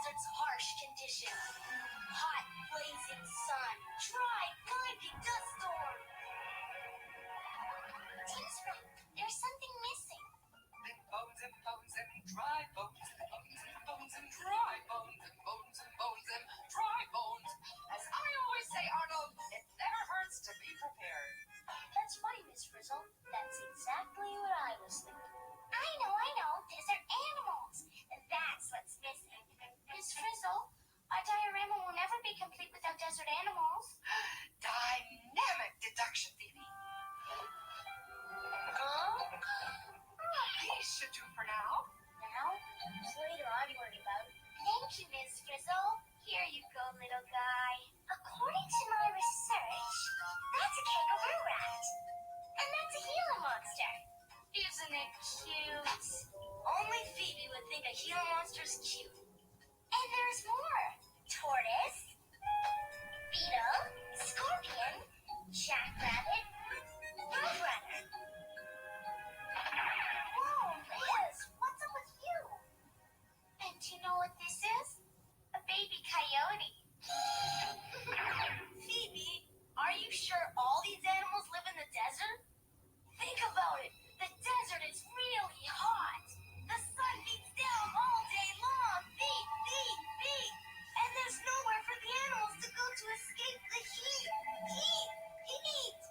desert's harsh conditions. Hot, blazing sun, dry, blinding dust storm. Tim's right. There's something missing. Bones and bones and dry bones, bones and bones and dry bones and bones and bones and dry bones. As I always say, Arnold, it never hurts to be prepared. That's right, Miss Frizzle. That's exactly what I was thinking. I know. Desert animals. That's what's missing. Miss Frizzle, our diorama will never be complete without desert animals. Dynamic deduction, Phoebe. These should do for now. Now? Later I'm worried about. Thank you, Miss Frizzle. Here you go, little guy. According to my research, that's a kangaroo rat. And that's a Gila monster. Isn't it cute? Only Phoebe would think a Gila monster's cute. And there's more. Tortoise, beetle, scorpion, jackrabbit, roadrunner. Whoa, Liz, what's up with you? And do you know what this is? A baby coyote. Phoebe, are you sure all these animals live in the desert? Think about it. The desert is really hot. The sun beats down all day long. Beat. And there's nowhere for the animals to go to escape the heat. Heat.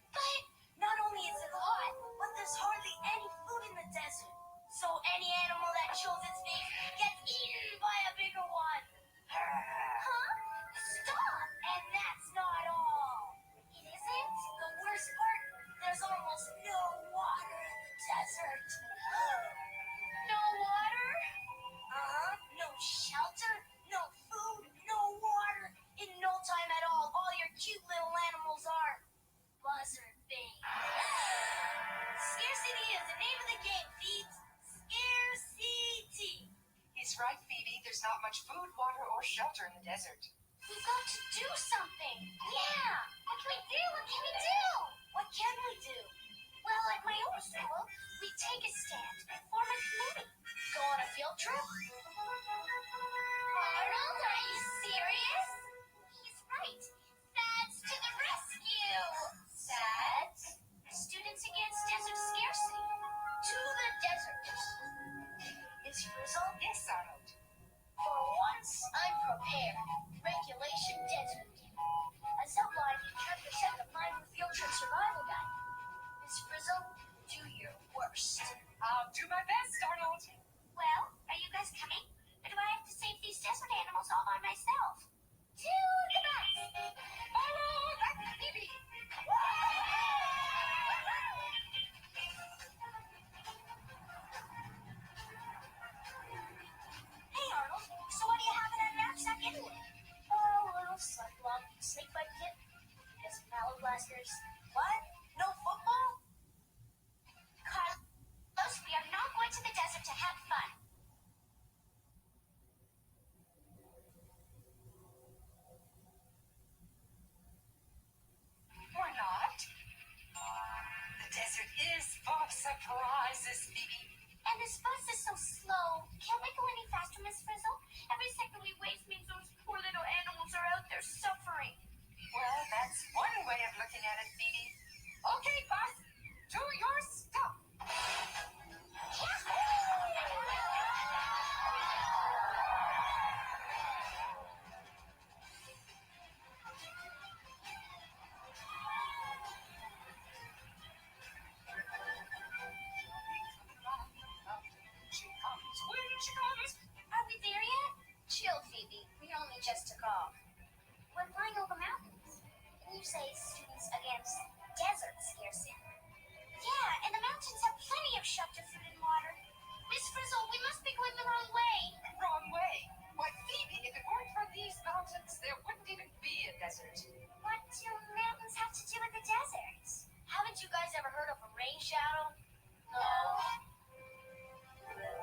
But not only is it hot, but there's hardly any food in the desert. So any animal that shows its face gets eaten by a bigger one. Huh? Stop! And that's not all. It isn't? The worst part, there's almost no water in the desert. No water? No shelter, no food, no water. In no time at all your cute little animals are buzzard bait. Scarcity is the name of the game, Phoebes. Scarcity. He's right, Phoebe. There's not much food, water, or shelter in the desert. We've got to do something. Yeah. What can we do? What can we do? Well, at my old school, we take a stand, form a committee, go on a field trip. Arnold, are you serious? He's right. Sads to the rescue. Sads? Students Against Desert Scarcity. To the desert. Miss Frizzle? Yes, Arnold. For once, I'm prepared. Regulation Desert. As outlined in Chapter 7 of my Field Trip Survival Guide. Miss Frizzle, do your worst. I'll do my best, Arnold. Well, are you guys coming? Or do I have to save these desert animals all by myself? To the bus! Arnold, that's Phoebe. Hey, Arnold. So what do you have in that knapsack anyway? Oh, a little sunblock, snakebite kit, and some mallow blasters. What? No football? Carlos, we are not going to the desert to have fun. Or not. The desert is full of surprises, Phoebe. And this bus is so slow. Can't we go any faster, Miss Frizzle? Every second we waste means those poor little animals are out there suffering. Well, that's one way of looking at it, Phoebe. Okay, boss, do your stuff. When she comes. Are we there yet? Chill, Phoebe. We only just took off. We're flying over mountains. And you say Students Against Desert Scarcity. Yeah, and the mountains have plenty of shelter, food, and water. Miss Frizzle, we must be going the wrong way. Wrong way. Why, Phoebe, if it weren't for these mountains, there wouldn't even be a desert. What do mountains have to do with the desert? Haven't you guys ever heard of a rain shadow? No.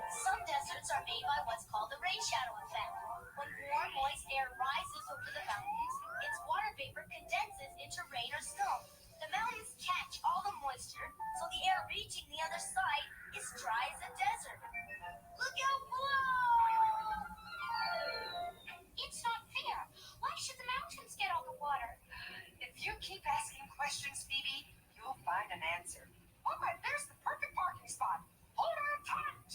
Some deserts are made by what's called the rain shadow effect. When warm, moist air rises over the mountains, its water vapor condenses into rain or snow. The mountains catch all the moisture, so the air reaching the other side is dry as a desert. Look out below! answer. Oh, but there's the perfect parking spot. Hold on tight.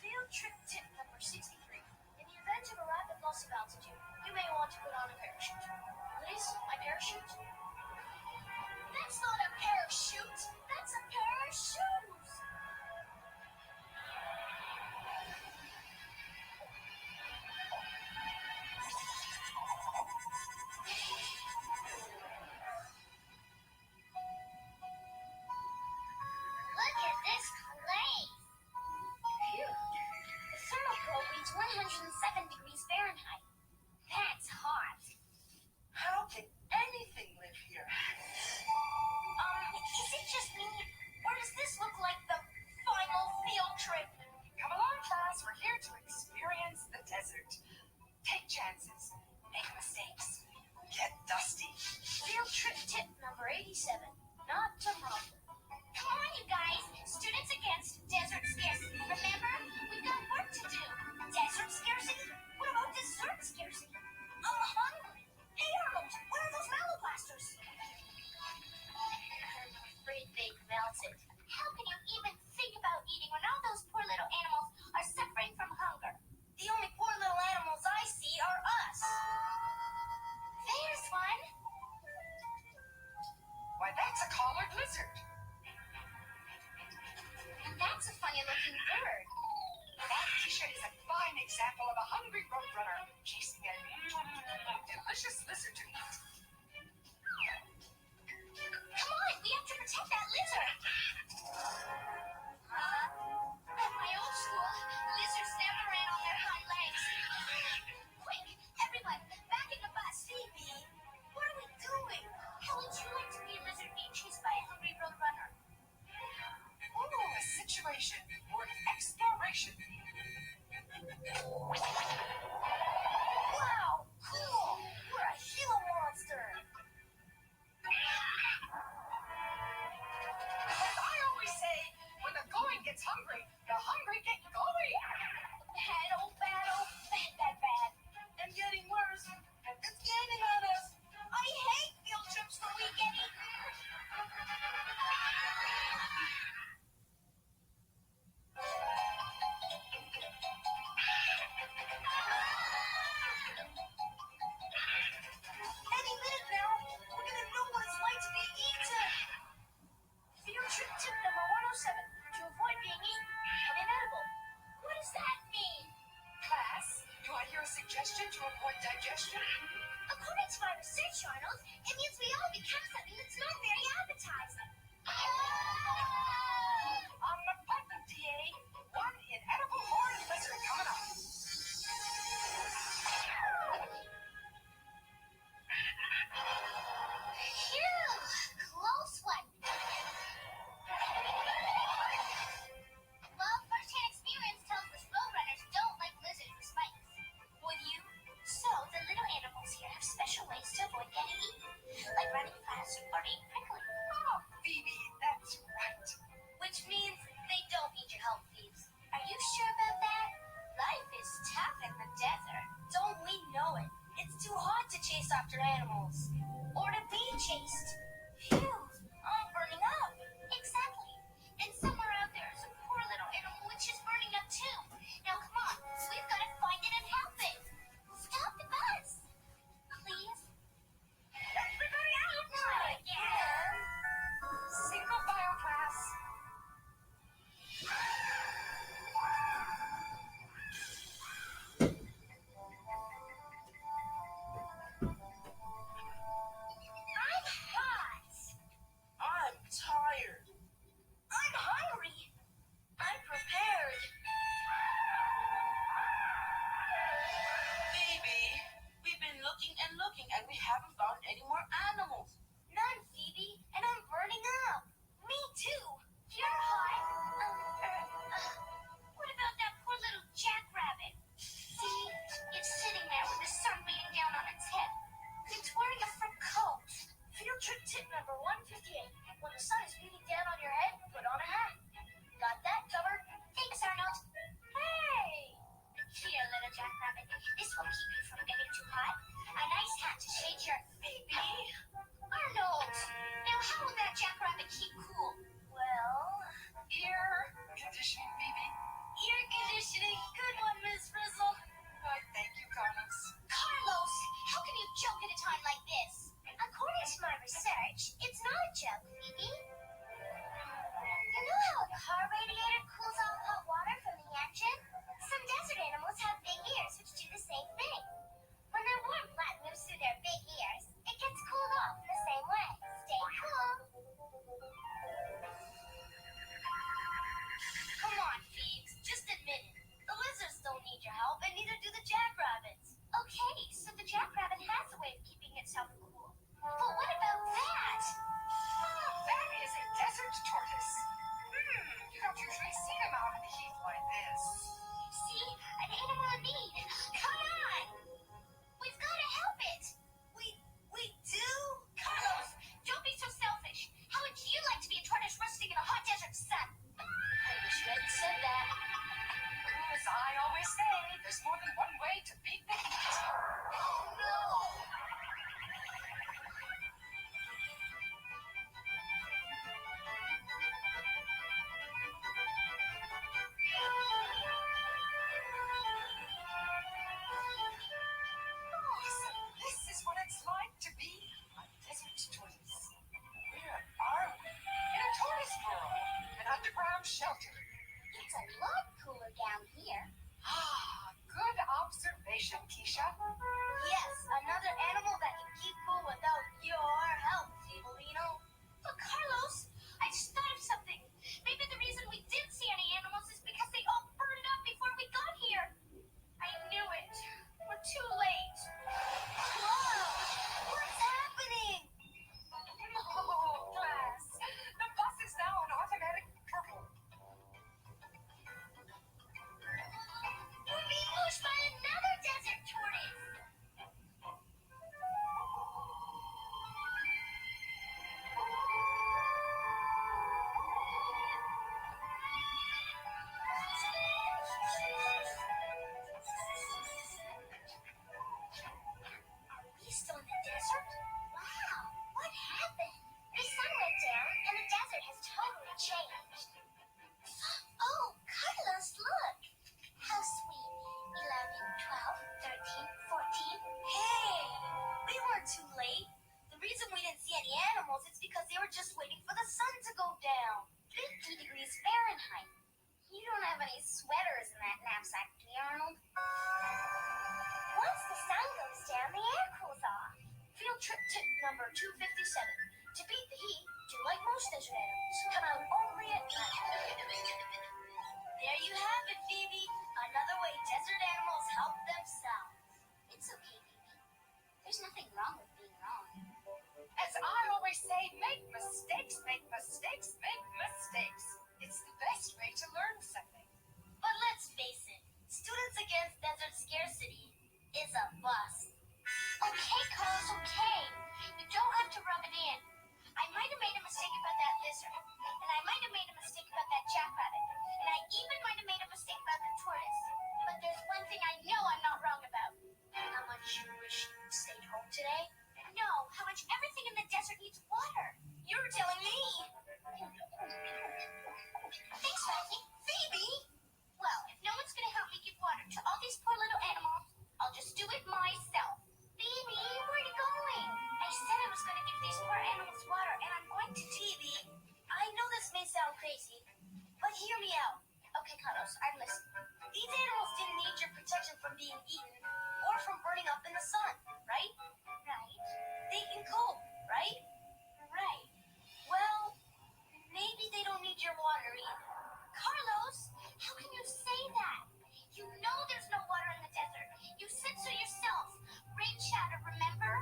Field trip tip number 63. In the event of a rapid loss of altitude, you may want to put on a parachute. Liz, my parachute? That's not a parachute. That's a pair of shoes. Look at this place. Phew. The thermal probe reads 107 degrees Fahrenheit. That's hot. How can anything live here? Is it just me? Or does this look like the final field trip? Come along, class. We're here to experience the desert. Take chances. Make mistakes. Get dusty. Field trip tip number 87. Not to problem. Come on, you guys. Students against desert scarcity. Remember? We've got work to do. Desert scarcity? What about dessert scarcity? I'm hungry. Hey, Arnold, what are those maloblasters? I'm afraid they've melted. How can you even think about eating when all those poor little animals are suffering from hunger? The only poor little animals I see are us. There's one. Why, that's a collared lizard. And that's a funny-looking bird. That t-shirt is a fine example of a hungry roadrunner chasing a delicious lizard to eat. Come on, we have to protect that lizard. At my old school, lizards never ran on their hind legs. Quick, everyone, back in the bus. Phoebe, what are we doing? How would you like to be a lizard being chased by a hungry roadrunner? Ooh, a situation worth exploration. Wow, cool. We're a Gila monster. As I always say, when the going gets hungry, the hungry get going. Bad. And getting worse. It's gaining on us. I hate field trips for weekending. Any minute now, we're gonna know what it's like to be eaten. Field trip tip number 107. To avoid being eaten, become inedible. What does that mean? Class, do I hear a suggestion to avoid digestion? According to my research, Arnold, it means we all become something that's not very appetizing. On the button, DA. One inedible horned lizard coming up. Phew, close one. Well, first-hand experience tells us roadrunners don't like lizards with spikes. Would you? So, the little animals here have special ways to avoid getting eaten, like running fast or being prickly. Oh, Phoebe, that's right. Which means they don't need your help, thieves. Are you sure about that? Life is tough in the desert. Don't we know it? It's too hot to chase after animals. Or to be chased. Phew, I'm burning up. Exactly. And somewhere out there is a poor little animal which is burning up too. Now come on, we've got to find it and help it. Stop the bus. Please. Everybody out! Yeah. Single file, class. shelter. It's a lot cooler down here. Ah, good observation, Keisha. Yes, another animal that can keep cool without your help, Cibolino. But Carlos, I just thought of something. Maybe the reason we didn't see any animals is because they all burned up before we got here. I knew it. We're too late. Whoa! What's happening? Oh, class. The bus is now on automatic purple. We're being pushed by another desert tortoise. Are we still in the desert? Wow, what happened? The sun went down and the desert has totally changed. Oh, Carlos, look. How sweet. 11, 12, 13, 14. Hey, we weren't too late. The reason we didn't see any animals is because they were just waiting for the sun to go down. 50 degrees Fahrenheit. You don't have any sweaters in that knapsack, do you, Arnold? Once the sun goes down, the air cools off. Field trip tip number 257. To beat the heat, do like most desert animals. Come out only at night. There you have it, Phoebe. Another way desert animals help themselves. It's okay, Phoebe. There's nothing wrong with being wrong. As I always say, make mistakes, make mistakes, make mistakes. It's the best way to learn something. But let's face it, Students Against Desert Scarcity is a bust. Okay, Carlos, okay. You don't have to rub it in. I might have made a mistake about that lizard, and I might have made a mistake about that jackrabbit, and I even might have made a mistake about the tortoise. But there's one thing I know I'm not wrong about. How much you wish you stayed home today? No, how much everything in the desert needs water. You're telling me. Thanks, Rosie. Phoebe! Well, if no one's going to help me give water to all these poor little animals, I'll just do it myself. Phoebe, where are you going? I said I was going to give these poor animals water, and I'm going to. Phoebe, I know this may sound crazy, but hear me out. Okay, Carlos, I'm listening. These animals didn't need your protection from being eaten or from burning up in the sun, right? Right. They can cope, right? Right. Well, maybe they don't need your water either. Carlos, how can you say that? You know there's no water in the desert. You said so yourself. Rain shadow, remember?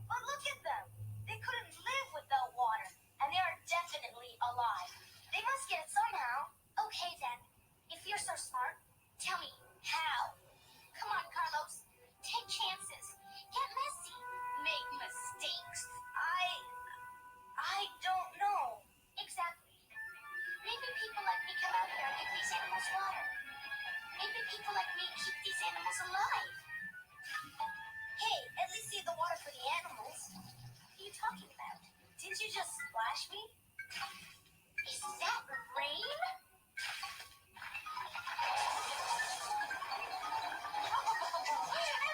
But look at them. They couldn't live without water, and they are definitely alive. They must get it somehow. Okay then, if you're so smart, tell me how. Come on, Carlos. Take chances. Get messy. Make mistakes. I don't know. Exactly. Maybe people like me come out here and give these animals water. Maybe people like me keep these animals alive. Hey, at least save the water for the animals. What are you talking about? Didn't you just splash me? Is that rain?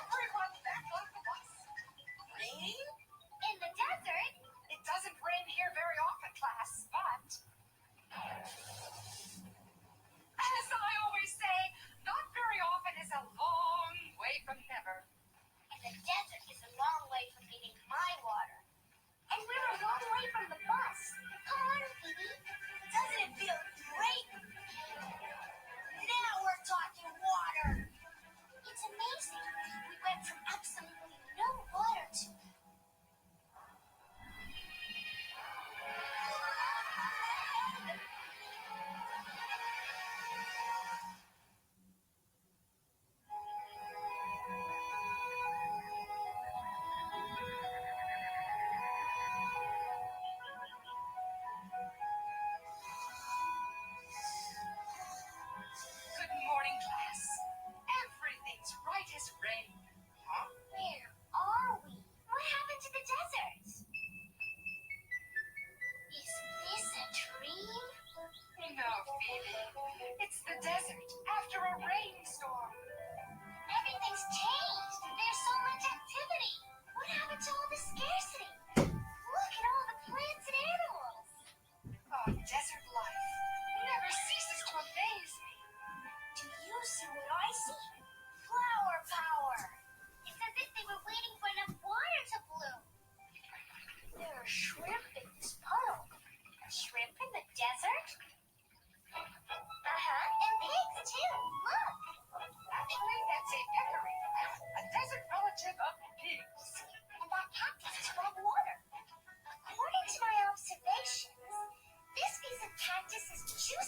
Everyone back on the bus. Rain? In the desert? It doesn't rain here very often, class, but as I always say, not very often is a long way from never. And the desert is a long way from getting my water. And we're a long way from the bus. Come on, Phoebe. Doesn't it feel great? Now we're talking water. It's amazing. We went from absolutely no water to... Good morning, class. Everything's right as rain. Huh? Where are we? What happened to the deserts? Is this a dream? No, Phoebe. It's the desert after a rainstorm. Everything's changed. There's so much activity. What happened to all the scarcity? Look at all the plants and animals. Oh, desert life. Never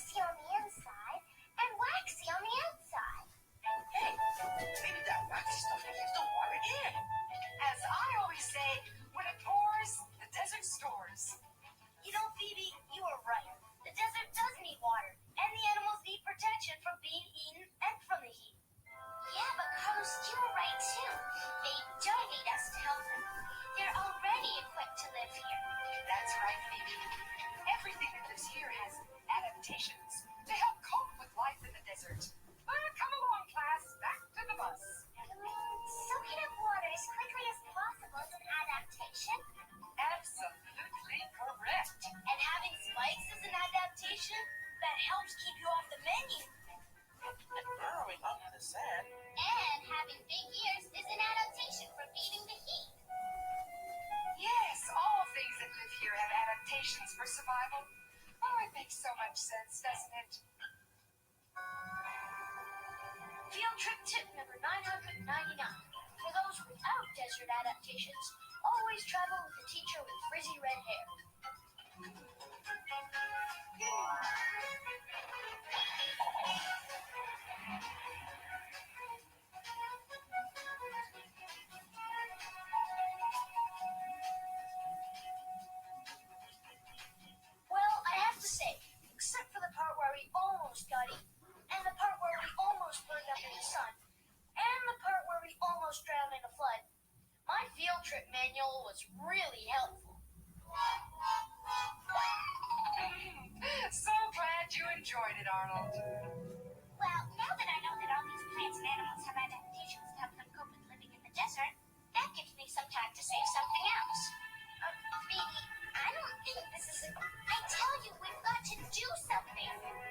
moosey on the inside and waxy on the outside. Hey, maybe that waxy stuff keeps the water in. As I always say, when it pours, the desert stores. You know, Phoebe, you were right. The desert does need water, and the animals need protection from being eaten and from the heat. Yeah, but Carlos, you were right too. They don't need us to help them. They're already equipped to live here. That's right, Phoebe. Everything that lives here has adaptations to help cope with life in the desert. Come along, class. Back to the bus. Soaking up water as quickly as possible is an adaptation. Absolutely correct. And having spikes is an adaptation that helps keep you off the menu. And burrowing under the sand. And having big ears is an adaptation for beating the heat. Yes, all things that live here have adaptations for survival. Oh, it makes so much sense, doesn't it? Field trip tip number 999. For those without desert adaptations, always travel with a teacher with frizzy red hair. Well, I have to say, except for the part where we almost got eaten, and the part where we almost burned up in the sun, and the part where we almost drowned in a flood, my field trip manual was really helpful. So glad you enjoyed it, Arnold. Well, now that I know that all these plants and animals have adaptations to help them cope with living in the desert, that gives me some time to say something else. Phoebe, I don't think this is I tell you, we've got to do something.